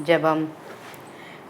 ஜெபம்.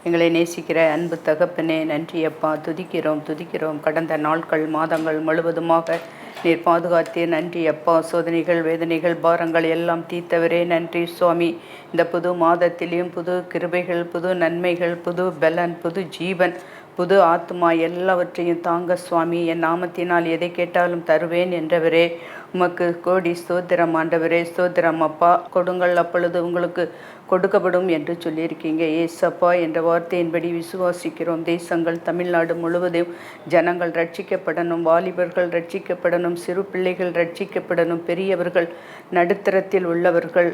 எங்களை நேசிக்கிற அன்பு தகப்பனே, நன்றி அப்பா. துதிக்கிறோம். கடந்த நாட்கள் மாதங்கள் முழுவதுமாக நீர் பாதுகாத்தீர். நன்றி அப்பா. சோதனைகள், வேதனைகள், பாரங்கள் எல்லாம் தீர்த்தவரே நன்றி சுவாமி. இந்த புது மாதத்திலையும் புது கிருபைகள், புது நன்மைகள், புது பலன், புது ஜீவன், புது ஆத்மா எல்லாவற்றையும் தாங்க சுவாமி. என் நாமத்தினால் எதை கேட்டாலும் தருவேன் என்றவரே, உமக்கு கோடி ஸ்தோத்திரம் ஆண்டவரே. ஸ்தோத்திரம் அப்பா. கொடுங்கள், அப்பொழுது உங்களுக்கு கொடுக்கப்படும் என்று சொல்லியிருக்கீங்க ஏசப்பா. என்ற வார்த்தையின்படி விசுவாசிக்கிறோம். தேசங்கள் தமிழ்நாடு முழுவதும் ஜனங்கள் ரட்சிக்கப்படணும், வாலிபர்கள் ரட்சிக்கப்படணும், சிறு பிள்ளைகள் ரட்சிக்கப்படணும், பெரியவர்கள், நடுத்தரத்தில் உள்ளவர்கள்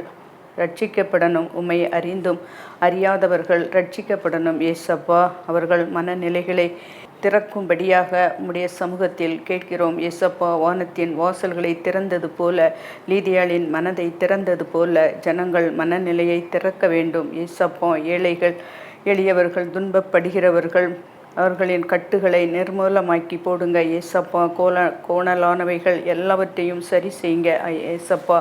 ரட்சிக்கப்படணும். உம்மை அறிந்தும் அறியாதவர்கள் ரட்சிக்கப்படணும் ஏசப்பா. அவர்கள் மனநிலைகளை திறக்கும்படியாக உம்முடைய சமூகத்தில் கேட்கிறோம் ஏசப்பா. வானத்தின் வாசல்களை திறந்தது போல, லீதியாளின் மனதை திறந்தது போல ஜனங்கள் மனநிலையை திறக்க வேண்டும் ஏசப்பா. ஏழைகள், எளியவர்கள், துன்பப்படுகிறவர்கள், அவர்களின் கட்டுகளை நிர்மூலமாக்கி போடுங்க ஏசப்பா. கோணலானவைகள் எல்லாவற்றையும் சரி செய்யுங்க ஏசப்பா.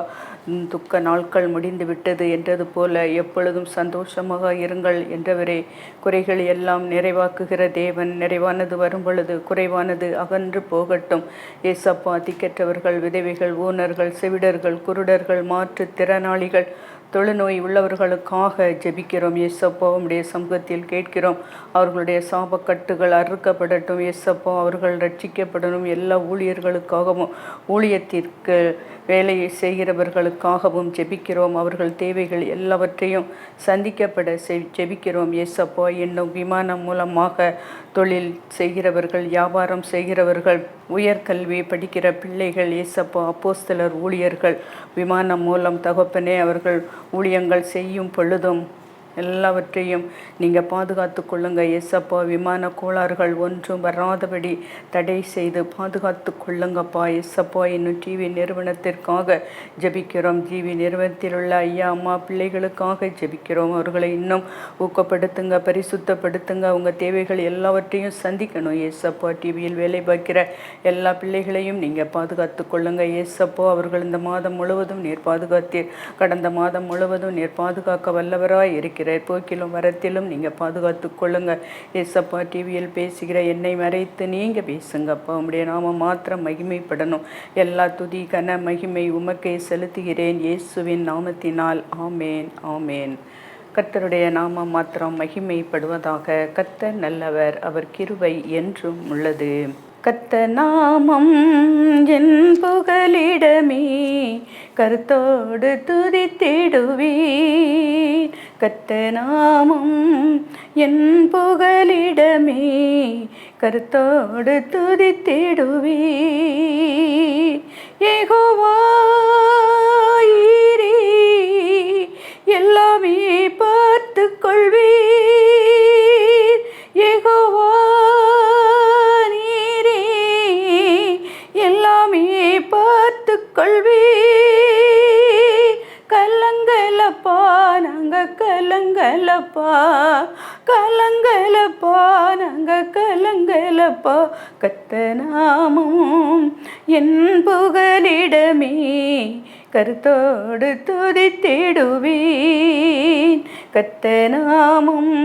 துக்க நாட்கள் முடிந்து விட்டது என்றது போல எப்பொழுதும் சந்தோஷமாக இருங்கள் என்றவரே. குறைகள் எல்லாம் நிறைவாக்குகிற தேவன். நிறைவானது வரும் பொழுது குறைவானது அகன்று போகட்டும் ஏசப்பா. திக்கற்றவர்கள், விதவைகள், ஊனர்கள், செவிடர்கள், குருடர்கள், மாற்றுத்திறனாளிகள், தொழுநோய் உள்ளவர்களுக்காக ஜெபிக்கிறோம் ஏசப்பா. உம்முடைய சமூகத்தில் கேட்கிறோம். அவர்களுடைய சாபக்கட்டுகள் அறுக்கப்படட்டும் ஏசப்பா. அவர்கள் ரட்சிக்கப்படணும். எல்லா ஊழியர்களுக்காகவும், ஊழியத்திற்கு வேலையை செய்கிறவர்களுக்காகவும் ஜெபிக்கிறோம். அவர்கள் தேவைகள் எல்லாவற்றையும் சந்திக்கப்பட ஜெபிக்கிறோம் ஏசப்பா. இன்னும் விமானம் மூலமாக தொழில் செய்கிறவர்கள், வியாபாரம் செய்கிறவர்கள், உயர்கல்வி படிக்கிற பிள்ளைகள் ஏசப்பா, அப்போஸ்தலர், ஊழியர்கள், விமானம் மூலம் தகப்பனே அவர்கள் ஊழியங்கள் செய்யும் பொழுதும் எல்லாவற்றையும் நீங்கள் பாதுகாத்து கொள்ளுங்க ஏசப்பா. விமான கோளாறுகள் ஒன்றும் வராதபடி தடை செய்து பாதுகாத்து கொள்ளுங்கப்பா ஏசப்பா. இன்னும் டிவி நிறுவனத்திற்காக ஜெபிக்கிறோம். டிவி நிறுவனத்தில் உள்ள ஐயா அம்மா பிள்ளைகளுக்காக ஜெபிக்கிறோம். அவர்களை இன்னும் ஊக்கப்படுத்துங்க, பரிசுத்தப்படுத்துங்க. அவங்க தேவைகள் எல்லாவற்றையும் சந்திக்கணும் ஏசப்பா. டிவியில் வேலை பார்க்கிற எல்லா பிள்ளைகளையும் நீங்கள் பாதுகாத்து கொள்ளுங்க ஏசப்பா. அவர்கள் இந்த மாதம் முழுவதும் நீர் பாதுகாத்தீர். கடந்த மாதம் முழுவதும் நீர் பாதுகாக்க வல்லவராய் இருக்கிற போக்கிலும் வரத்திலும் நீங்கள் பாதுகாத்து கொள்ளுங்க ஏசப்பா. டிவியில் பேசுகிற என்னை மறைத்து நீங்கள் பேசுங்கப்பா. உம்முடைய நாமம் மாத்திரம் மகிமைப்படணும். எல்லா துதி கன மகிமை உமக்கே செலுத்துகிறேன் இயேசுவின் நாமத்தினால். ஆமேன், ஆமேன். கர்த்தருடைய நாமம் மாத்திரம் மகிமைப்படுவதாக. கர்த்தர் நல்லவர், அவர் கிருபை என்றும் உள்ளது. கர்த்தர் நாமம் என் புகலிடமே, கருத்தோடு துதித்திடுவீர். கர்த்தர் நாமம் என் புகலிடமே, கருத்தோடு துதித்திடுவீர். யெகோவா ஈரே, எல்லாமே பார்த்து கொள்வீர். யெகோவா நீரே, எல்லாமே பார்த்து கொள்வீர். கலங்கலப்பா நாங்க கலங்கலப்பா, கலங்கலப்பா நாங்க கலங்கலப்பா. கர்த்தர் நாமம் என் புகலிடமே, கருத்தோடு துதித்திடுவீன். கர்த்தர் நாமம்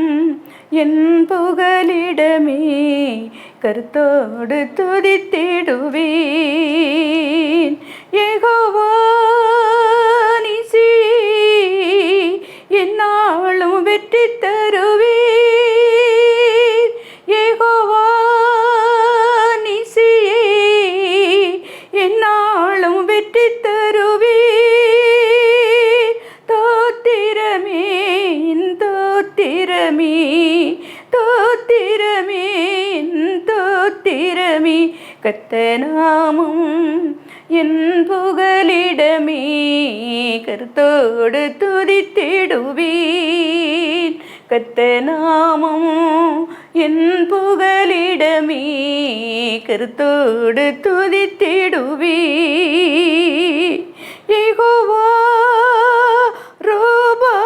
என் புகலிடமே, கருத்தோடு துதித்திடுவீன். யெகோவா நீசி, என்னாலும் வெற்றி தருவீர். யெகோவா நீசியே, என்னாலும் வெற்றி தருவீர். தோத்திரமே தோத்திரமே, தோத்திரமே தோத்திரமே. கர்த்தர் நாமம் என் புகலிடமே, கருத்தோடு துதித்திடுவீன். கர்த்தர் நாமம் என் புகலிடமே, கருத்தோடு துதித்திடுவீன். யெகோவா ரோபா,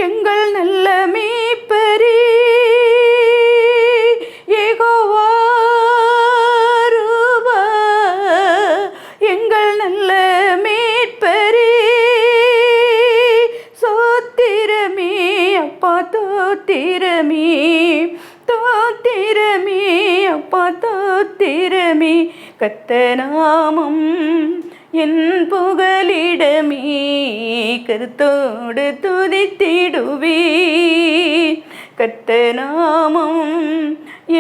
எங்கள் நல்ல மேய்ப்பரே. யெகோவா ரோபா, எங்கள் நல்ல மேய்ப்பரே. சோத்திரமே கர்த்தநாமம் என் புகலிடமே, கருத்தோடு துதித்திடுவேன். கர்த்தநாமம்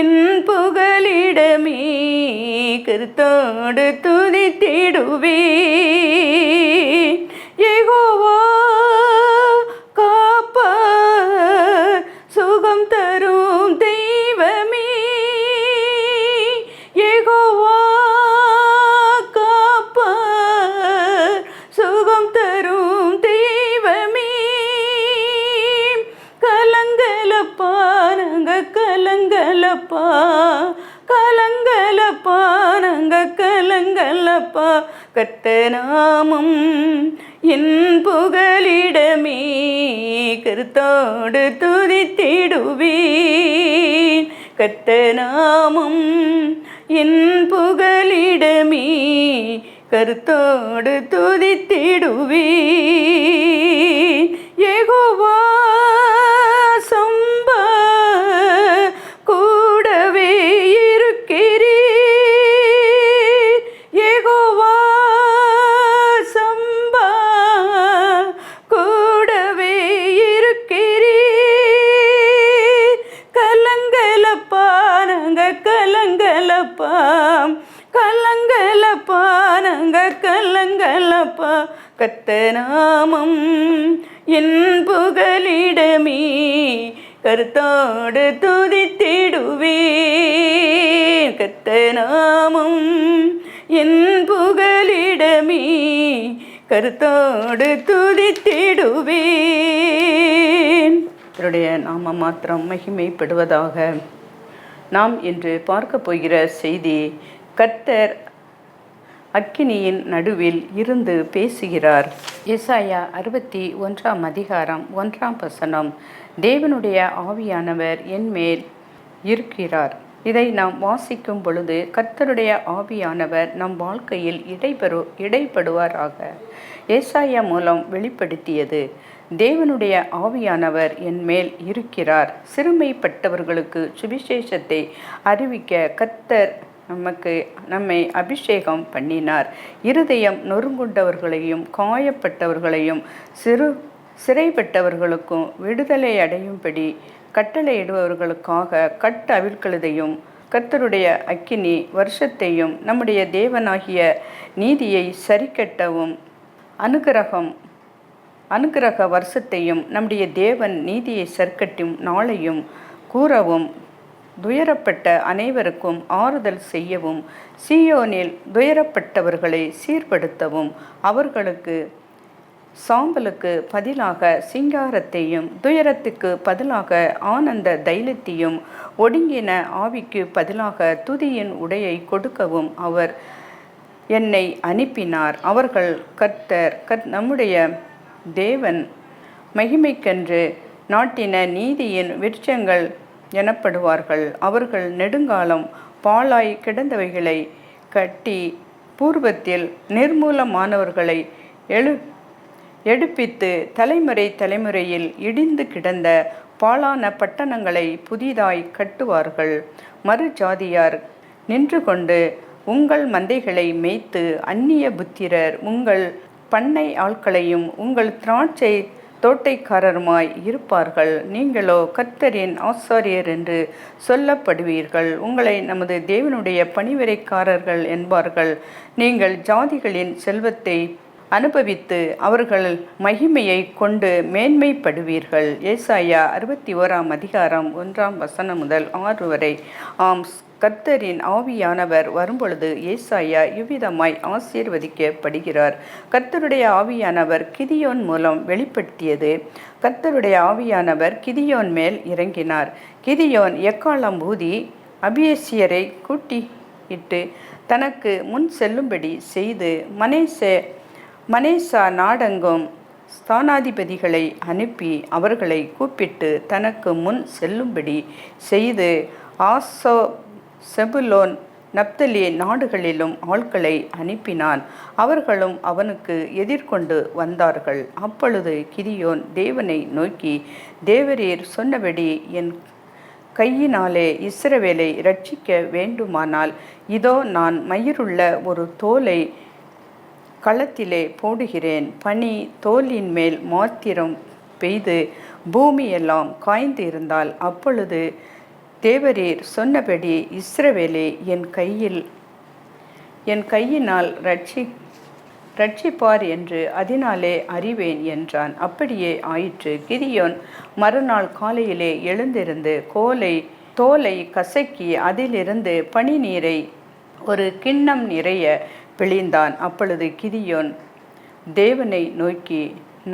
என் புகலிடமே, கருத்தோடு துதித்திடுவேன். யெகோவா காப்பார், சுகம் தரும் தெய்வமே. யெகோவா காப்பார், சுகம் தரும் தெய்வமே. கலங்கலப்பா நாங்க கலங்கலப்பா, கலங்கலப்பா நாங்க கலங்கலப்பா. கர்த்தநாமம் என் புகலிடமே, கருத்தோடு துதித்திடுவேன். கர்த்தநாமம் என் புகலிடமே, கருத்தோடு துதித்திடுவேன். யெகோவா சம்பா கூடவே இருக்கிறீர். யெகோவா சம்பா கூடவே இருக்கிறீர். கலங்கலப்பா நாங்க கலங்கலப்பா, கலங்கலப்பா நாங்க கலங்கலப்பா. கர்த்தநாமம் என் புகலிடமே, கருத்தோடு துதித்திடுவேன். கர்த்தநாமம் என் புகலிடமே, கருத்தோடு துதித்திடுவேன். அவருடைய நாம மாத்திரம் மகிமைப்படுவதாக. நாம் இன்று பார்க்க போகிற செய்தி, கர்த்தர் அக்கினியின் நடுவில் இருந்து பேசுகிறார். ஏசாயா 61 அதிகாரம் 1 தேவனுடைய ஆவியானவர் என் மேல் இருக்கிறார். இதை நாம் வாசிக்கும் பொழுது கர்த்தருடைய ஆவியானவர் நம் வாழ்க்கையில் இடைப்படுவாராக ஏசாயா மூலம் வெளிப்படுத்தியது. தேவனுடைய ஆவியானவர் என் மேல் இருக்கிறார். சிறுமைப்பட்டவர்களுக்கு சுவிசேஷத்தை அறிவிக்க கர்த்தர் நம்மை அபிஷேகம் பண்ணினார். இருதயம் நொறுங்குண்டவர்களையும் காயப்பட்டவர்களையும் சிறைப்பட்டவர்களுக்கும் விடுதலை அடையும்படி கட்டளையிடுபவர்களுக்காக கட்டவிழ்கழுதையும் கர்த்தருடைய அக்கினி வருஷத்தையும் நம்முடைய தேவனாகிய நீதியை சரிக்கட்டவும் அனுக்கிரக வருஷத்தையும் நம்முடைய தேவன் நீதியை சரிக்கட்டும் நாளையும் கூறவும், துயரப்பட்ட அனைவருக்கும் ஆறுதல் செய்யவும், சீயோனில் துயரப்பட்டவர்களை சீர்படுத்தவும், அவர்களுக்கு சாம்பலுக்கு பதிலாக சிங்காரத்தையும் துயரத்துக்கு பதிலாக ஆனந்த தைலத்தையும் ஒடுங்கின ஆவிக்கு பதிலாக துதியின் உடையை கொடுக்கவும் அவர் என்னை அனுப்பினார். அவர்கள் நம்முடைய தேவன் மகிமைக்கென்று நாட்டின நீதியின் விருட்சங்கள் எனப்படுவார்கள். அவர்கள் நெடுங்காலம் பாழாய் கிடந்தவைகளை கட்டி பூர்வத்தில் நிர்மூலமானவர்களை எடுப்பித்து தலைமுறையில் இடிந்து கிடந்த பாழான பட்டணங்களை புதிதாய் கட்டுவார்கள். மறு ஜாதியார் நின்று கொண்டு உங்கள் மந்தைகளை மேய்த்து, அந்நிய புத்திரர் உங்கள் பண்ணை ஆட்களையும் உங்கள் திராட்சை தோட்டைக்காரருமாய் இருப்பார்கள். நீங்களோ கர்த்தரின் ஆசாரியர் என்று சொல்லப்படுவீர்கள். உங்களை நமது தேவனுடைய பணிவிரைக்காரர்கள் என்பார்கள். நீங்கள் ஜாதிகளின் செல்வத்தை அனுபவித்து அவர்கள் மகிமையை கொண்டு மேன்மைப்படுவீர்கள். ஏசாயா 61 அதிகாரம் 1 முதல் 6 வரை. ஆம், கர்த்தரின் ஆவியானவர் வரும்பொழுது ஏசாயா இவ்விதமாய் ஆசீர்வதிக்கப்படுகிறார். கர்த்தருடைய ஆவியானவர் கிதியோன் மூலம் வெளிப்படுத்தியது. கர்த்தருடைய ஆவியானவர் கிதியோன் மேல் இறங்கினார். கிதியோன் எக்காளம் ஊதி அபியேசியரை கூட்டியிட்டு தனக்கு முன் செல்லும்படி செய்து மனேசா நாடெங்கும் ஸ்தானாதிபதிகளை அனுப்பி அவர்களை கூப்பிட்டு தனக்கு முன் செல்லும்படி செய்து செபுலோன் நப்தலி நாடுகளிலும் ஆட்களை அனுப்பினான். அவர்களும் அவனுக்கு எதிர்கொண்டு வந்தார்கள். அப்பொழுது கிதியோன் தேவனை நோக்கி, தேவரீர் சொன்னபடி என் கையினாலே இஸ்ரவேலை இரட்சிக்க வேண்டுமானால், இதோ நான் மயிருள்ள ஒரு தோலை களத்திலே போடுகிறேன். பனி தோலின் மேல் மாத்திரம் பெய்து பூமியெல்லாம் காய்ந்து இருந்தால், அப்பொழுது தேவரீர் சொன்னபடி இஸ்ரவேலை என் கையினால் ரட்சிப்பார் என்று அதனாலே அறிவேன் என்றான். அப்படியே ஆயிற்று. கிதியோன் மறுநாள் காலையிலே எழுந்திருந்து தோலை கசக்கி அதிலிருந்து பனி நீரை ஒரு கிண்ணம் நிறைய பிழிந்தான். அப்பொழுது கிதியோன் தேவனை நோக்கி,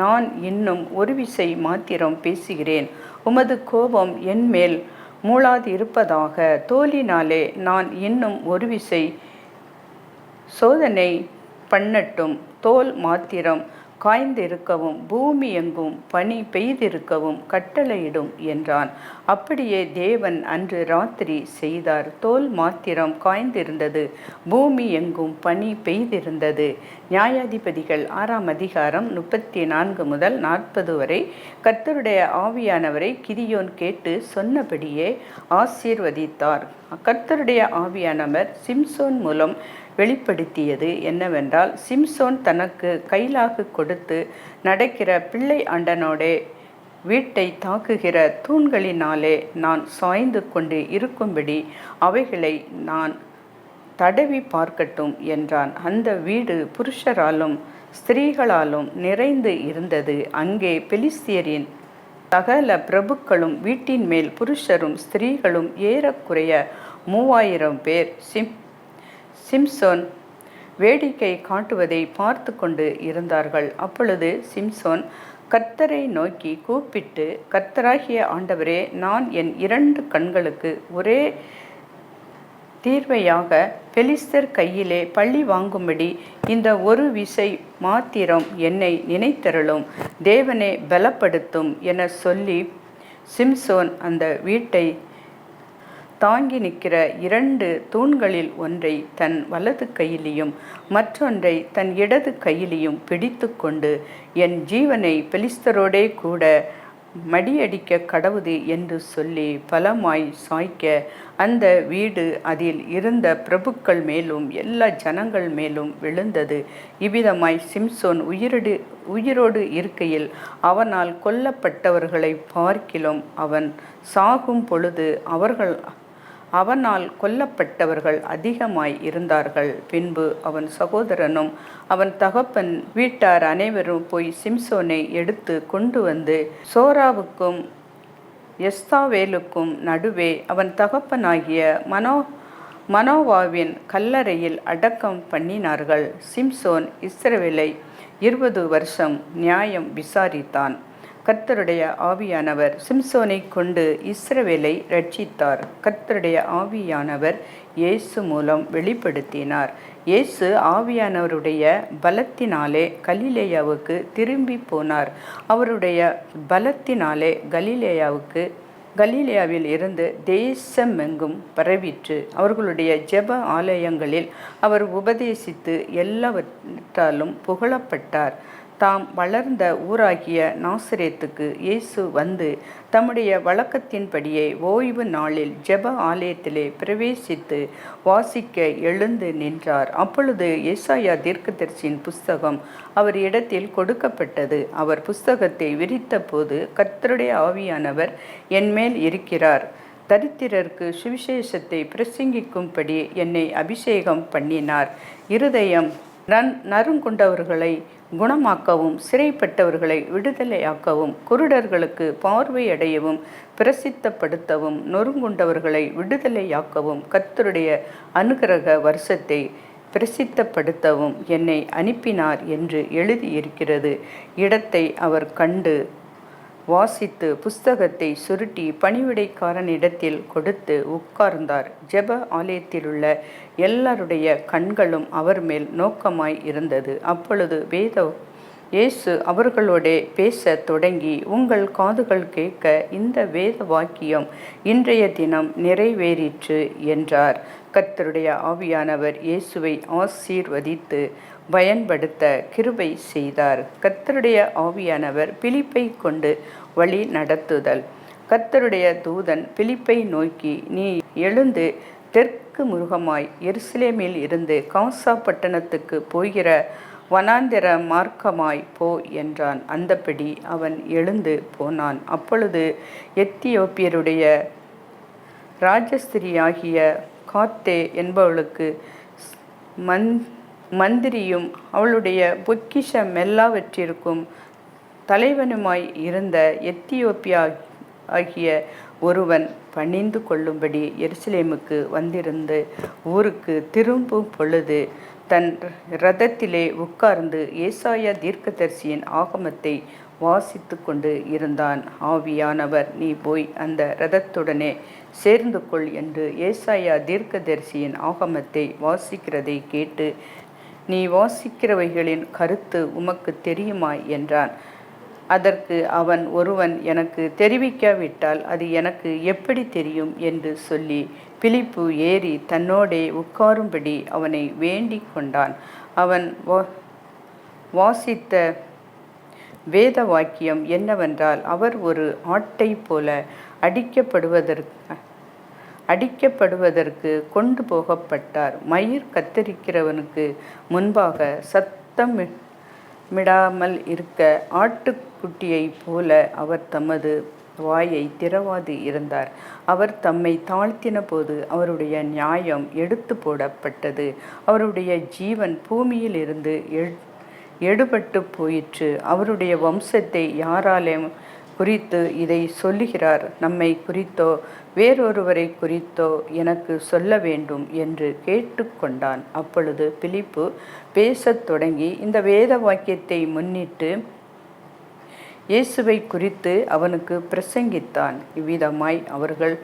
நான் இன்னும் ஒரு விசை மாத்திரம் பேசுகிறேன், உமது கோபம் என்மேல் மூளாது இருப்பதாக. தோலினாலே நான் இன்னும் ஒரு விசை சோதனை பண்ணட்டும். தோல் மாத்திரம் காய்ந்திருக்கவும் பூமி எங்கும் பனி பெய்திருக்கவும் கட்டளையிடும் என்றான். அப்படியே தேவன் அன்று ராத்திரி செய்தார். தோல் மாத்திரம் காய்ந்திருந்தது, பூமி எங்கும் பனி பெய்திருந்தது. நியாயாதிபதிகள் 6ஆம் அதிகாரம் 34 முதல் 40 வரை. கர்த்தருடைய ஆவியானவரை கிதியோன் கேட்டு சொன்னபடியே ஆசீர்வதித்தார். கர்த்தருடைய ஆவியானவர் சிம்சோன் மூலம் வெளிப்படுத்தியது என்னவென்றால், சிம்சோன் தனக்கு கைலாகு கொடுத்து நடக்கிற பிள்ளை ஆண்டனோடே வீட்டை தாக்குகிற தூண்களினாலே நான் சாய்ந்து கொண்டு இருக்கும்படி அவைகளை நான் தடவி பார்க்கட்டும் என்றான். அந்த வீடு புருஷராலும் ஸ்திரீகளாலும் நிறைந்து இருந்தது. அங்கே பெலிஸ்தியரின் சகல பிரபுக்களும் வீட்டின் மேல் புருஷரும் ஸ்திரீகளும் ஏறக்குறைய 3000 பேர் சிம்சோன் வேடிக்கை காட்டுவதை பார்த்து கொண்டு இருந்தார்கள். அப்பொழுது சிம்சோன் கர்த்தரை நோக்கி கூப்பிட்டு, கர்த்தராகிய ஆண்டவரே, நான் என் 2 கண்களுக்கு ஒரே தீர்வையாக பெலிஸ்தர் கையிலே பழி வாங்கும்படி இந்த ஒரு விசை மாத்திரம் என்னை நினைத்தருளும், தேவனே பலப்படுத்தும் என சொல்லி, சிம்சோன் அந்த வீட்டை தாங்கி நிற்கிற 2 தூண்களில் ஒன்றை தன் வலது கையிலையும் மற்றொன்றை தன் இடது கையிலையும் பிடித்து கொண்டு, என் ஜீவனை பெலிஸ்தரோடே கூட மடியடிக்க கடவுது என்று சொல்லி பலமாய் சாய்க்க, அந்த வீடு அதில் இருந்த பிரபுக்கள் மேலும் எல்லா ஜனங்கள் மேலும் விழுந்தது. இவ்விதமாய் சிம்சோன் உயிரோடு இருக்கையில் அவனால் கொல்லப்பட்டவர்களை பார்க்கிலும் அவன் சாகும் பொழுது அவனால் கொல்லப்பட்டவர்கள் அதிகமாய் இருந்தார்கள். பின்பு அவன் சகோதரனும் அவன் தகப்பன் வீட்டார் அனைவரும் போய் சிம்சோனை எடுத்து கொண்டு வந்து சோராவுக்கும் எஸ்தாவேலுக்கும் நடுவே அவன் தகப்பனாகிய மனோவாவின் கல்லறையில் அடக்கம் பண்ணினார்கள். சிம்சோன் இஸ்ரவேலை 20 வருஷம் நியாயம் விசாரித்தான். கர்த்தருடைய ஆவியானவர் சிம்சோனை கொண்டு இஸ்ரவேலை ரட்சித்தார். கர்த்தருடைய ஆவியானவர் இயேசு மூலம் வெளிப்படுத்தினார். இயேசு ஆவியானவருடைய பலத்தினாலே கலிலேயாவுக்கு திரும்பி போனார். அவருடைய பலத்தினாலே கலிலேயாவில் இருந்து தேசமெங்கும் பரவிற்று. அவர்களுடைய ஜெப ஆலயங்களில் அவர் உபதேசித்து எல்லாவற்றாலும் புகழப்பட்டார். தாம் வளர்ந்த ஊராகிய நாசரேத்துக்கு இயேசு வந்து தம்முடைய வழக்கத்தின்படியே ஓய்வு நாளில் ஜெப ஆலயத்திலே பிரவேசித்து வாசிக்க எழுந்து நின்றார். அப்பொழுது ஏசாயா தீர்க்கதரிசியின் புஸ்தகம் அவர் இடத்தில் கொடுக்கப்பட்டது. அவர் புஸ்தகத்தை விரித்த போது, கர்த்தருடைய ஆவியானவர் என்மேல் இருக்கிறார், தரித்திரருக்கு சுவிசேஷத்தை பிரசங்கிக்கும்படி என்னை அபிஷேகம் பண்ணினார். இருதயம் நறுங்குண்டவர்களை குணமாக்கவும், சிறைப்பட்டவர்களை விடுதலையாக்கவும், குருடர்களுக்கு பார்வையடையவும் பிரசித்தப்படுத்தவும், நொறுங்குண்டவர்களை விடுதலையாக்கவும், கர்த்தருடைய அனுக்கிரக வருஷத்தை பிரசித்தப்படுத்தவும் என்னை அனுப்பினார் என்று எழுதியிருக்கிறது. இடத்தை அவர் கண்டு வாசித்து புஸ்தகத்தை சுருட்டி பணிவிடைக்காரனிடத்தில் கொடுத்து உட்கார்ந்தார். ஜெப ஆலயத்திலுள்ள எல்லாருடைய கண்களும் அவர் மேல் நோக்கமாய் இருந்தது. அப்பொழுது இயேசு அவர்களோடே பேசத் தொடங்கி, உங்கள் காதுகள் கேட்க இந்த வேத வாக்கியம் இன்றைய தினம் நிறைவேறிற்று என்றார். கர்த்தருடைய ஆவியானவர் இயேசுவை ஆசீர்வதித்து பயன்படுத்த கிருபை செய்தார். கர்த்தருடைய ஆவியானவர் பிலிப்பை கொண்டு வழி நடத்துதல். கர்த்தருடைய தூதன் பிலிப்பை நோக்கி, நீ எழுந்து தெற்கு முகமாய் எருசலேமில் இருந்து காசா பட்டணத்துக்கு போகிற வனாந்திர மார்க்கமாய் போ என்றான். அந்தபடி அவன் எழுந்து போனான். அப்பொழுது எத்தியோப்பியருடைய ராஜஸ்திரியாகிய காத்தே என்பவளுக்கு மந்திரியும் அவளுடைய பொக்கிஷம் எல்லாவற்றிற்கும் தலைவனுமாய் இருந்த எத்தியோப்பியா ஆகிய ஒருவன் பணிந்து கொள்ளும்படி எருசலேமுக்கு வந்திருந்து ஊருக்கு திரும்பும் பொழுது தன் இரதத்திலே உட்கார்ந்து ஏசாயா தீர்க்கதரிசியின் ஆகமத்தை வாசித்து கொண்டு இருந்தான். ஆவியானவர், நீ போய் அந்த இரதத்துடனே சேர்ந்து கொள் என்று ஏசாயா தீர்க்கதரிசியின் ஆகமத்தை வாசிக்கிறதை கேட்டு, நீ வாசிக்கிறவைகளின் கருத்து உமக்கு தெரியுமா என்றான். அதற்கு அவன், ஒருவன் எனக்கு தெரிவிக்காவிட்டால் அது எனக்கு எப்படி தெரியும் என்று சொல்லி பிலிப்பு ஏறி தன்னோடே உட்காரும்படி அவனை வேண்டிக் கொண்டான். அவன் வாசித்த வேத வாக்கியம் என்னவென்றால், அவர் ஒரு ஆட்டை போல அடிக்கப்படுவதற்கு கொண்டு போகப்பட்டார். மயிர் கத்தரிக்கிறவனுக்கு முன்பாக சத்தமிடாமல் இருக்க ஆட்டுக்குட்டியைப் போல அவர் தமது வாயை திறவாது இருந்தார். அவர் தம்மை தாழ்த்தின போது அவருடைய நியாயம் எடுத்து போடப்பட்டது. அவருடைய ஜீவன் பூமியில் இருந்து எடுபட்டு போயிற்று. அவருடைய வம்சத்தை யாராலே குறித்து இதை சொல்லுகிறார்? நம்மை குறித்தோ வேறொருவரை குறித்தோ எனக்கு சொல்ல வேண்டும் என்று கேட்டுக்கொண்டான். அப்பொழுது பிலிப்பு பேசத் தொடங்கி இந்த வேத வாக்கியத்தை முன்னிட்டு இயேசுவை குறித்து அவனுக்கு பிரசங்கித்தான். இவ்விதமாய் அவர்கள்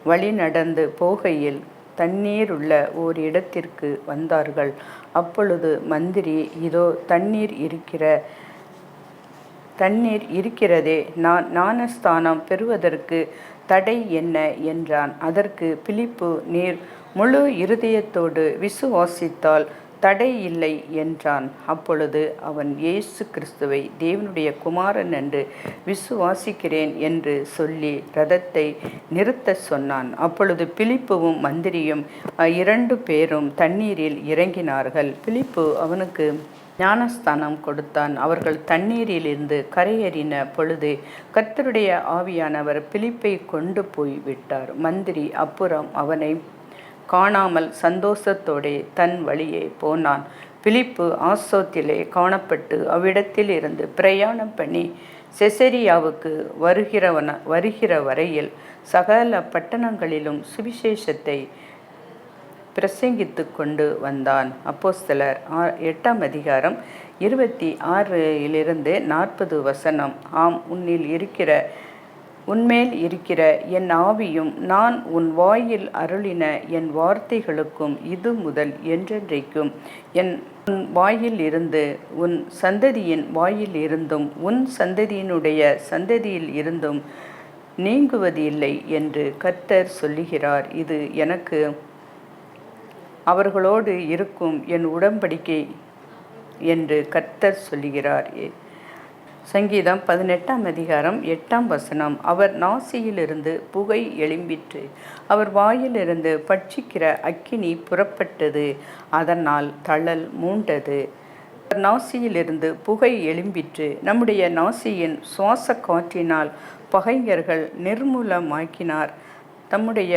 வழி நடந்து போகையில் தண்ணீருள்ள ஓர் இடத்திற்கு வந்தார்கள். அப்பொழுது மந்திரி, இதோ தண்ணீர் இருக்கிறதே, நான் ஞானஸ்தானம் பெறுவதற்கு தடை என்ன என்றான். அதற்கு பிலிப்பு, நீர் முழு இருதயத்தோடு விசுவாசித்தால் தடை இல்லை என்றான். அப்பொழுது அவன், இயேசு கிறிஸ்துவை தேவனுடைய குமாரன் என்று விசுவாசிக்கிறேன் என்று சொல்லி இரதத்தை நிறுத்த சொன்னான். அப்பொழுது பிலிப்புவும் மந்திரியும் 2 பேரும் தண்ணீரில் இறங்கினார்கள். பிலிப்பு அவனுக்கு ஞானஸ்தானம் கொடுத்தான். அவர்கள் தண்ணீரிலிருந்து கரையேறின பொழுது கர்த்தருடைய ஆவியானவர் பிலிப்பை கொண்டு போய் விட்டார். மந்திரி அப்புறம் அவனை காணாமல் சந்தோஷத்தோடே தன் வழியே போனான். பிலிப்பு ஆசோத்திலே காணப்பட்டு அவ்விடத்தில் இருந்து பிரயாணம் பண்ணி செசரியாவுக்கு வருகிற வரையில் சகல பட்டணங்களிலும் சுவிசேஷத்தை பிரசங்கித்து கொண்டு வந்தான். அப்போஸ்தலர் 8ஆம் அதிகாரம் 26 40 வசனம். ஆம், உன்மேல் இருக்கிற என் ஆவியும் நான் உன் வாயில் அருளின என் வார்த்தைகளுக்கும் இது முதல் என்றென்றைக்கும் உன் வாயில் இருந்து உன் சந்ததியின் வாயில் இருந்தும் உன் சந்ததியினுடைய சந்ததியில் இருந்தும் நீங்குவது இல்லை என்று கர்த்தர் சொல்லுகிறார். இது எனக்கு அவர்களோடு இருக்கும் என் உடன்படிக்கை என்று கர்த்தர் சொல்லுகிறார். சங்கீதம் 18ஆம் அதிகாரம் 8ஆம் வசனம். அவர் நாசியிலிருந்து புகை எழும்பிற்று, அவர் வாயிலிருந்து பட்சிக்கிற அக்கினி புறப்பட்டது, அதனால் தழல் மூண்டது. அவர் நாசியிலிருந்து புகை எழும்பிற்று. நம்முடைய நாசியின் சுவாச காற்றினால் பகைஞர்கள் நிர்மூலமாக்கினார். தம்முடைய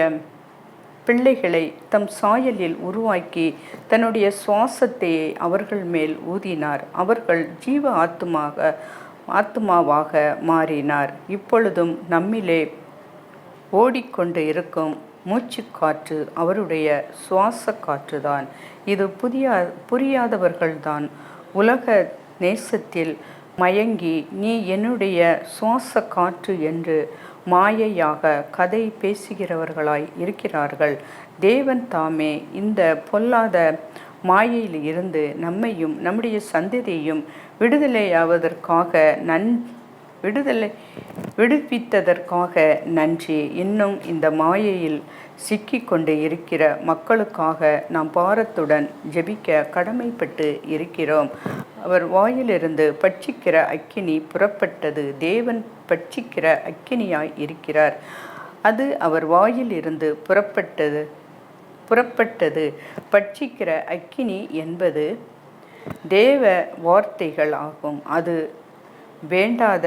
பிள்ளைகளை தம் சாயலில் உருவாக்கி தன்னுடைய சுவாசத்தை அவர்கள் மேல் ஊதினார். அவர்கள் ஜீவ ஆத்துமாவாக மாறினார். இப்பொழுதும் நம்மிலே ஓடிக்கொண்டு இருக்கும் மூச்சு காற்று அவருடைய சுவாச காற்றுதான். இது புரியாதவர்கள்தான் உலக நேசத்தில் மயங்கி நீ என்னுடைய சுவாச காற்று என்று மாயையாக கதை பேசுகிறவர்களாய் இருக்கிறார்கள். தேவன் தாமே இந்த பொல்லாத மாயையில் இருந்து நம்மையும் நம்முடைய சந்ததியையும் விடுதலையாவதற்காக விடுவித்ததற்காக நன்றி. இன்னும் இந்த மாயையில் சிக்கிக்கொண்டு இருக்கிற மக்களுக்காக நாம் பாரத்துடன் ஜெபிக்க கடமைப்பட்டு இருக்கிறோம். அவர் வாயிலிருந்து பட்சிக்கிற அக்கினி புறப்பட்டது. தேவன் பட்சிக்கிற அக்கினியாய் இருக்கிறார். அது அவர் வாயிலிருந்து புறப்பட்டது. பட்சிக்கிற அக்கினி என்பது தேவ வார்த்தைகள் ஆகும். அது வேண்டாத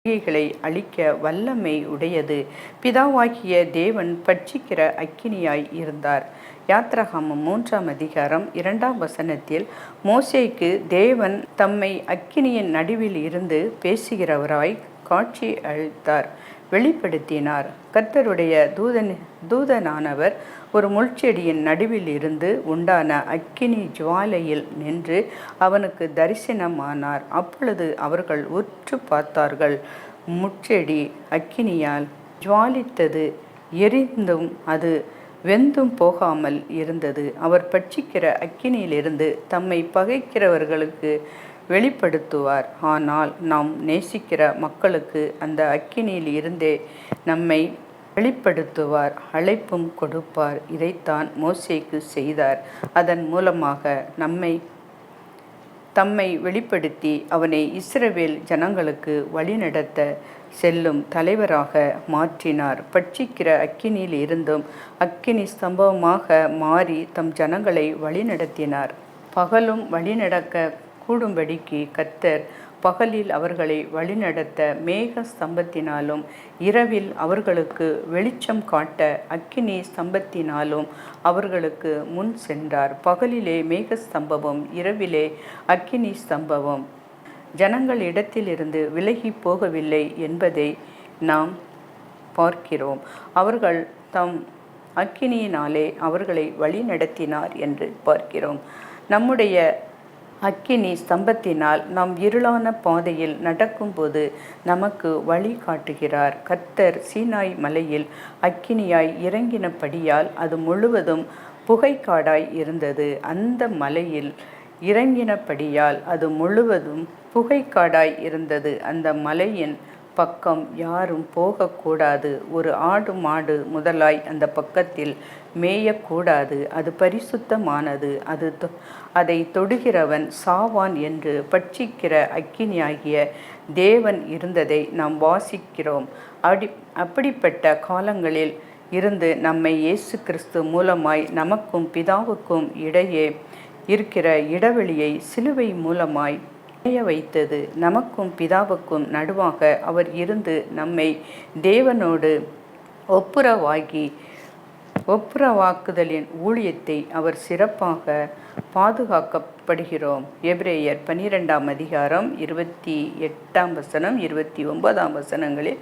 கிரியைகளை அழிக்க வல்லமை உடையது. பிதாவாகிய தேவன் பட்சிக்கிற அக்கினியாய் இருந்தார். யாத்ராகமம் 3ஆம் அதிகாரம் 2ஆம் வசனத்தில் மோசேக்கு தேவன் தம்மை அக்கினியின் நடுவில் இருந்து பேசுகிறவராய் காட்சி அளித்தார், வெளிப்படுத்தினார். கர்த்தருடைய தூதனானவர் ஒரு முள்செடியின் நடுவில் இருந்து உண்டான அக்கினி ஜுவாலையில் நின்று அவனுக்கு தரிசனமானார். அப்பொழுது அவர்கள் உற்று பார்த்தார்கள். முட்செடி அக்கினியால் ஜுவாலித்தது, எரிந்தும் அது வெந்தும் போகாமல் இருந்தது. அவர் பட்சிக்கிற அக்கினியிலிருந்து தம்மை பகைக்கிறவர்களுக்கு வெளிப்படுத்துவார். ஆனால் நாம் நேசிக்கிற மக்களுக்கு அந்த அக்கினியில் இருந்தே நம்மை வெளிப்படுத்துவார், அழைப்பும் கொடுப்பார். இதைத்தான் மோசேக்கு செய்தார். அதன் மூலமாக தம்மை வெளிப்படுத்தி அவனை இஸ்ரவேல் ஜனங்களுக்கு வழிநடத்த செல்லும் தலைவராக மாற்றினார். பட்சிக்கிற அக்கினியில் இருந்தும் அக்கினி ஸ்தம்பமாக மாறி தம் ஜனங்களை வழிநடத்தினார். பகலும் வழிநடக்க கூடும்படிக்கு கர்த்தர் பகலில் அவர்களை வழிநடத்த மேக ஸ்தம்பத்தினாலும் இரவில் அவர்களுக்கு வெளிச்சம் காட்ட அக்கினி ஸ்தம்பத்தினாலும் அவர்களுக்கு முன் சென்றார். பகலிலே மேக ஸ்தம்பமும் இரவிலே அக்கினி ஸ்தம்பமும் ஜனங்கள் இடத்திலிருந்து விலகி போகவில்லை என்பதை நாம் பார்க்கிறோம். அவர்கள் தம் அக்கினியினாலே அவர்களை வழி நடத்தினார் என்று பார்க்கிறோம். நம்முடைய அக்கினி ஸ்தம்பத்தினால் நாம் இருளான பாதையில் நடக்கும்போது நமக்கு வழி காட்டுகிறார். கர்த்தர் சீனாய் மலையில் அக்கினியாய் இறங்கினபடியால் அது முழுவதும் புகைக்காடாய் இருந்தது. அந்த மலையில் இறங்கினபடியால் அது முழுவதும் புகைக்காடாய் இருந்தது. அந்த மலையின் பக்கம் யாரும் போகக்கூடாது. ஒரு ஆடு மாடு முதலாய் அந்த பக்கத்தில் மேயக்கூடாது. அது பரிசுத்தமானது. அதை தொடுகிறவன் சாவான் என்று பட்சிக்கிற அக்கினியாகிய தேவன் இருந்ததை நாம் வாசிக்கிறோம். அப்படிப்பட்ட காலங்களில் இருந்து நம்மை இயேசு கிறிஸ்து மூலமாய் நமக்கும் பிதாவுக்கும் இடையே இருக்கிற இடைவெளியை சிலுவை மூலமாய் வைத்தது. நமக்கும் பிதாவுக்கும் நடுவாக அவர் இருந்து நம்மை தேவனோடு ஒப்புரவாக்குதலின் ஊழியத்தை அவர் சிறப்பாக பாதுகாக்கப்படுகிறோம். எபிரேயர் 12ஆம் அதிகாரம் 28ஆம் வசனம் 29ஆம் வசனங்களில்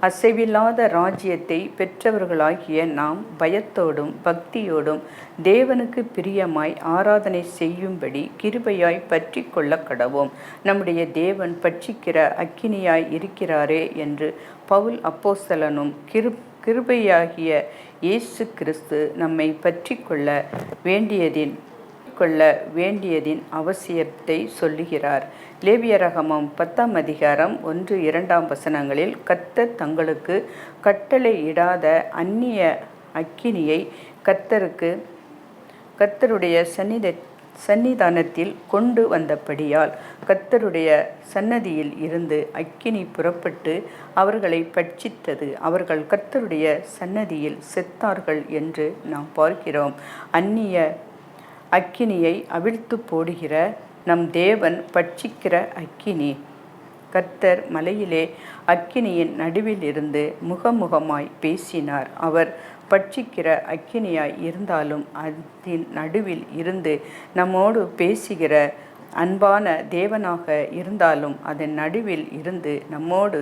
அசைவில்லாத ராஜ்யத்தை பெற்றவர்களாகிய நாம் பயத்தோடும் பக்தியோடும் தேவனுக்கு பிரியமாய் ஆராதனை செய்யும்படி கிருபையாய் பற்றி கொள்ள கடவோம். நம்முடைய தேவன் பட்சிக்கிற அக்கினியாய் இருக்கிறாரே என்று பவுல் அப்போஸ்தலனும் கிருபையாகிய இயேசு கிறிஸ்து நம்மை பற்றி கொள்ள வேண்டியதின் அவசியத்தை சொல்லுகிறார். லேவியராகமம் 10ஆம் அதிகாரம் 1-2ஆம் வசனங்களில் கர்த்தர் தங்களுக்கு கட்டளையிடாத அந்நிய அக்கினியை கர்த்தருடைய சன்னிதானத்தில் கொண்டு வந்தபடியால் கர்த்தருடைய சன்னதியில் இருந்து அக்கினி புறப்பட்டு அவர்களை பட்சித்தது. அவர்கள் கர்த்தருடைய சன்னதியில் செத்தார்கள் என்று நாம் பார்க்கிறோம். அந்நிய அக்கினியை அவிழ்த்து போடுகிற நம் தேவன் பட்சிக்கிற அக்கினி. கர்த்தர் மலையிலே அக்கினியின் நடுவில் இருந்து முகமுகமாய் பேசினார். அவர் பட்சிக்கிற அக்கினியாய் இருந்தாலும் அதன் நடுவில் இருந்து நம்மோடு பேசுகிற அன்பான தேவனாக இருந்தாலும் அதன் நடுவில் இருந்து நம்மோடு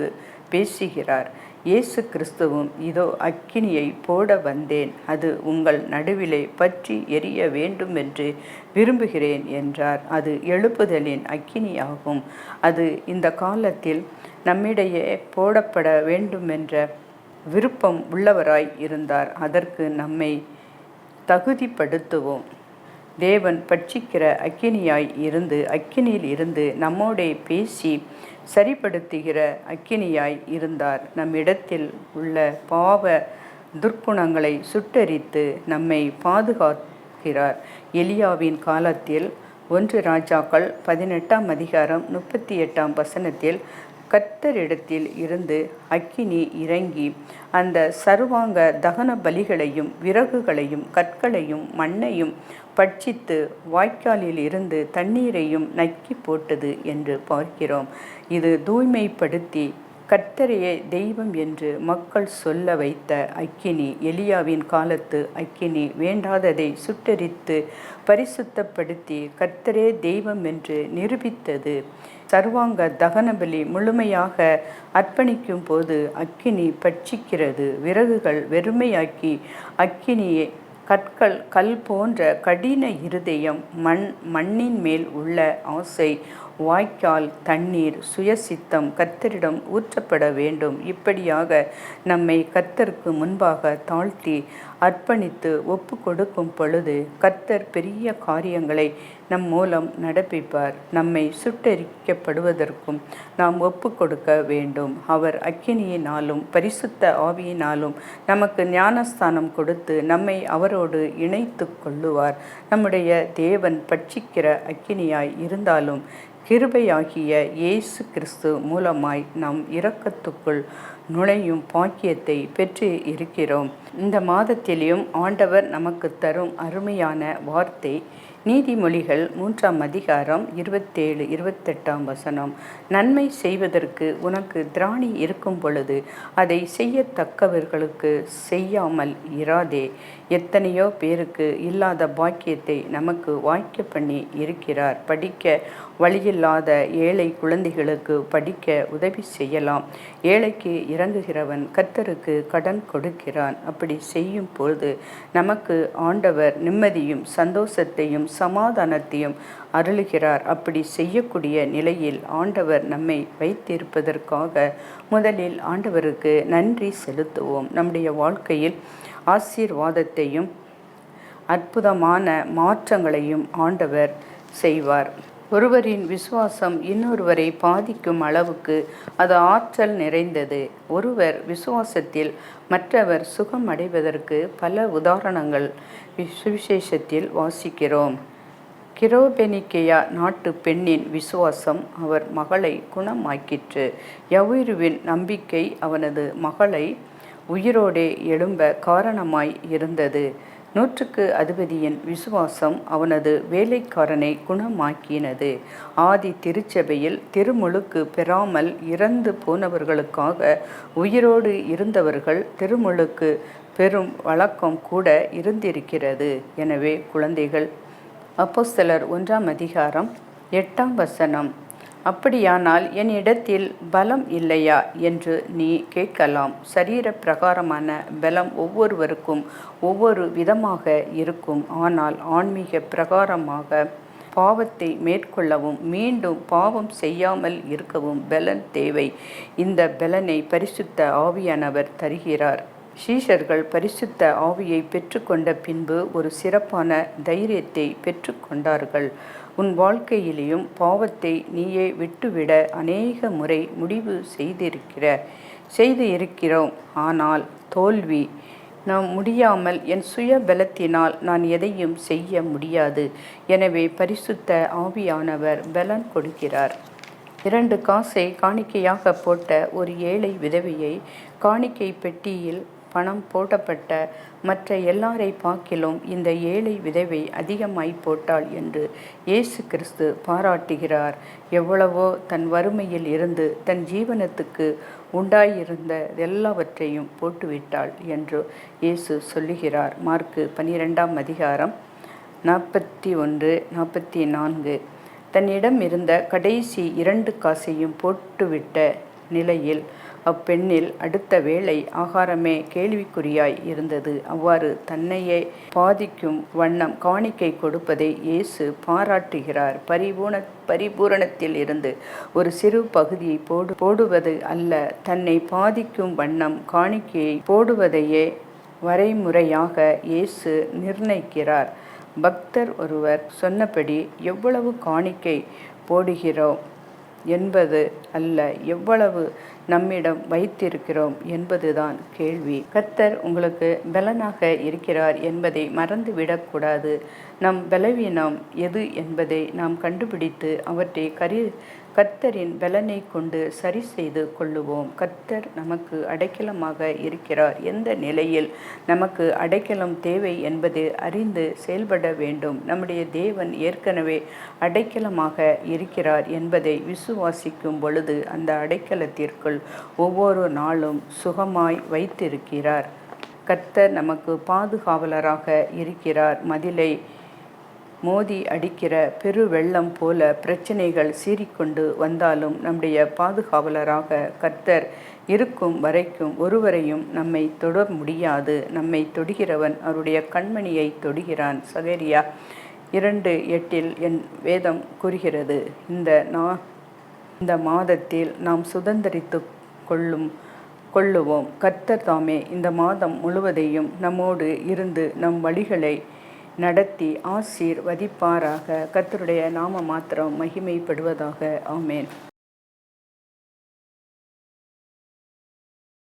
பேசுகிறார். இயேசு கிறிஸ்துவும் இதோ அக்கினியை போட வந்தேன், அது உங்கள் நடுவிலே பற்றி எரிய வேண்டும் என்று விரும்புகிறேன் என்றார். அது எழுப்புதலின் அக்கினியாகும். அது இந்த காலத்தில் நம்மிடையே போடப்பட வேண்டுமென்ற விருப்பம் உள்ளவராய் இருந்தார். அதற்கு நம்மை தகுதிப்படுத்துவோம். தேவன் பட்சிக்கிற அக்கினியாய் இருந்து அக்கினியில் இருந்து நம்மோடே பேசி சரிப்படுத்துகிற அக்கினியாய் இருந்தார். நம்மிடத்தில் உள்ள பாவ துர்க்குணங்களை சுட்டரித்து நம்மை பாதுகாக்கிறார். எலியாவின் காலத்தில் 1 ராஜாக்கள் 18ஆம் அதிகாரம் 38ஆம் வசனத்தில் கர்த்தரிடத்தில் இருந்து அக்கினி இறங்கி அந்த சர்வாங்க தகன பலிகளையும் விறகுகளையும் கற்களையும் மண்ணையும் பட்சித்து வாய்க்காலில் இருந்து தண்ணீரையும் நக்கி போட்டது என்று பார்க்கிறோம். இது தூய்மைப்படுத்தி கர்த்தரையே தெய்வம் என்று மக்கள் சொல்ல வைத்த அக்கினி. எலியாவின் காலத்து அக்கினி வேண்டாததை சுட்டரித்து பரிசுத்தப்படுத்தி கர்த்தரே தெய்வம் என்று நிரூபித்தது. சர்வாங்க தகனபலி முழுமையாக அர்ப்பணிக்கும் போது அக்கினி பட்சிக்கிறது. விறகுகள் வெறுமையாக்கி அக்கினியை கற்கள் கல் போன்ற கடின இருதயம் மண்ணின் மேல் உள்ள ஆசை வாய்க்கால் தண்ணீர் சுயசித்தம் கர்த்தரிடம் ஊற்றப்பட வேண்டும். இப்படியாக நம்மை கர்த்தருக்கு முன்பாக தாழ்த்தி அர்ப்பணித்து ஒப்பு கொடுக்கும் பொழுது கர்த்தர் பெரிய காரியங்களை நம் மூலம் நடப்பிப்பார். நம்மை சுட்டரிக்கப்படுவதற்கும் நாம் ஒப்பு கொடுக்க வேண்டும். அவர் அக்கினியினாலும் பரிசுத்த ஆவியினாலும் நமக்கு ஞானஸ்தானம் கொடுத்து நம்மை அவரோடு இணைத்து கொள்ளுவார். நம்முடைய தேவன் பட்சிக்கிற அக்கினியாய் இருந்தாலும் கிருபையாகிய இயேசு கிறிஸ்து மூலமாய் நாம் இரக்கத்துக்குள் நுழையும் பாக்கியத்தை பெற்று இருக்கிறோம். இந்த மாதத்திலும் ஆண்டவர் நமக்கு தரும் அருமையான வார்த்தை நீதிமொழிகள் 3ஆம் அதிகாரம் 27-28ஆம் வசனம். நன்மை செய்வதற்கு உனக்கு திராணி இருக்கும் பொழுது அதை செய்யத்தக்கவர்களுக்கு செய்யாமல் இராதே. எத்தனையோ பேருக்கு இல்லாத பாக்கியத்தை நமக்கு வாய்க்க பண்ணி இருக்கிறார். படிக்க வழியில்லாத ஏழை குழந்தைகளுக்கு படிக்க உதவி செய்யலாம். ஏழைக்கு இறங்குகிறவன் கர்த்தருக்கு கடன் கொடுக்கிறான். அப்படி செய்யும் பொழுது நமக்கு ஆண்டவர் நிம்மதியும் சந்தோஷத்தையும் சமாதானத்தையும் அருளுகிறார். அப்படி செய்யக்கூடிய நிலையில் ஆண்டவர் நம்மை வைத்திருப்பதற்காக முதலில் ஆண்டவருக்கு நன்றி செலுத்துவோம். நம்முடைய வாழ்க்கையில் ஆசீர்வாதத்தையும் அற்புதமான மாற்றங்களையும் ஆண்டவர் செய்வார். ஒருவரின் விசுவாசம் இன்னொருவரை பாதிக்கும் அளவுக்கு அது ஆற்றல் நிறைந்தது. ஒருவர் விசுவாசத்தில் மற்றவர் சுகம் அடைவதற்கு பல உதாரணங்கள் சுவிசேஷத்தில் வாசிக்கிறோம். கிரோபெனிக்கேயா நாட்டு பெண்ணின் விசுவாசம் அவர் மகளை குணமாக்கிற்று. யவீருவின் நம்பிக்கை அவனது மகளை உயிரோடே எழும்ப காரணமாய் இருந்தது. 100க்கு அதிபதியின் விசுவாசம் அவனது வேலைக்காரனை குணமாக்கினது. ஆதி திருச்சபையில் திருமுழுக்கு பெறாமல் இறந்து போனவர்களுக்காக உயிரோடு இருந்தவர்கள் திருமுழுக்கு பெரும் வழக்கம் கூட இருந்திருக்கிறது. எனவே குழந்தைகள், அப்போஸ்தலர் 1ஆம் அதிகாரம் 8ஆம் வசனம். அப்படியானால் என் இடத்தில் பலம் இல்லையா என்று நீ கேட்கலாம். சரீர பிரகாரமான பலம் ஒவ்வொருவருக்கும் ஒவ்வொரு விதமாக இருக்கும். ஆனால் ஆன்மீக பிரகாரமாக பாவத்தை மேற்கொள்ளவும் மீண்டும் பாவம் செய்யாமல் இருக்கவும் பலன் தேவை. இந்த பலனை பரிசுத்த ஆவியானவர் தருகிறார். சீஷர்கள் பரிசுத்த ஆவியை பெற்றுக்கொண்ட பின்பு ஒரு சிறப்பான தைரியத்தை பெற்றுக்கொண்டார்கள். உன் வாழ்க்கையிலேயும் பாவத்தை நீயே விட்டுவிட அநேக முறை முடிவு செய்து இருக்கிறோம். ஆனால் தோல்வி. நாம் முடியாமல், என் சுய பலத்தினால் நான் எதையும் செய்ய முடியாது. எனவே பரிசுத்த ஆவியானவர் பலன் கொடுக்கிறார். 2 காசை காணிக்கையாக போட்ட ஒரு ஏழை விதவையை காணிக்கை பெட்டியில் பணம் போடப்பட்ட மற்ற எல்லாரை பார்க்கிலும் இந்த ஏழை விதவை அதிகமாய் போட்டாள் என்று இயேசு கிறிஸ்து பாராட்டுகிறார். எவ்வளவோ தன் வறுமையில் இருந்து தன் ஜீவனத்துக்கு உண்டாயிருந்த எல்லாவற்றையும் போட்டுவிட்டாள் என்று இயேசு சொல்லுகிறார். மார்க்கு 12ஆம் அதிகாரம் 41-44. தன்னிடம் இருந்த கடைசி 2 காசையும் போட்டுவிட்ட நிலையில் அப்பெண்ணில் அடுத்த வேளை ஆகாரமே கேள்விக்குறியாய் இருந்தது. அவ்வாறு தன்னையே பாதிக்கும் வண்ணம் காணிக்கை கொடுப்பதை இயேசு பாராட்டுகிறார். பரிபூரணத்தில் இருந்து ஒரு சிறு பகுதியை போடுவது அல்ல, தன்னை பாதிக்கும் வண்ணம் காணிக்கையை போடுவதையே வரைமுறையாக இயேசு நிர்ணயிக்கிறார். பக்தர் ஒருவர் சொன்னபடி எவ்வளவு காணிக்கை போடுகிறோம் என்பது அல்ல, எவ்வளவு நம்மிடம் வைத்திருக்கிறோம் என்பதுதான் கேள்வி. கர்த்தர் உங்களுக்கு பலனாக இருக்கிறார் என்பதை மறந்துவிடக்கூடாது. நம் பலவீனம் எது என்பதை நாம் கண்டுபிடித்து அவற்றை கர்த்தரின் பலனை கொண்டு சரி செய்து கொள்ளுவோம். கர்த்தர் நமக்கு அடைக்கலமாக இருக்கிறார். எந்த நிலையில் நமக்கு அடைக்கலம் தேவை என்பது அறிந்து செயல்பட வேண்டும். நம்முடைய தேவன் ஏற்கனவே அடைக்கலமாக இருக்கிறார் என்பதை விசுவாசிக்கும் பொழுது அந்த அடைக்கலத்திற்குள் ஒவ்வொரு நாளும் சுகமாய் வைத்திருக்கிறார். கர்த்தர் நமக்கு பாதுகாவலராக இருக்கிறார். மதிலை மோதி அடிக்கிற பெரு வெள்ளம் போல பிரச்சனைகள் சீறிக்கொண்டு வந்தாலும் நம்முடைய பாதுகாவலராக கர்த்தர் இருக்கும் வரைக்கும் ஒருவரையும் நம்மை தொட முடியாது. நம்மை தொடுகிறவன் அவருடைய கண்மணியை தொடுகிறான். சகரியா 2:8 என் வேதம் கூறுகிறது. இந்த மாதத்தில் நாம் சுதந்திரித்து கொள்ளுவோம். கர்த்தர் தாமே இந்த மாதம் முழுவதையும் நம்மோடு இருந்து நம் வழிகளை நடத்தி ஆசீர்வதிப்பாராக. கர்த்தருடைய நாம மாத்திரம் மகிமைப்படுவதாக. ஆமேன்.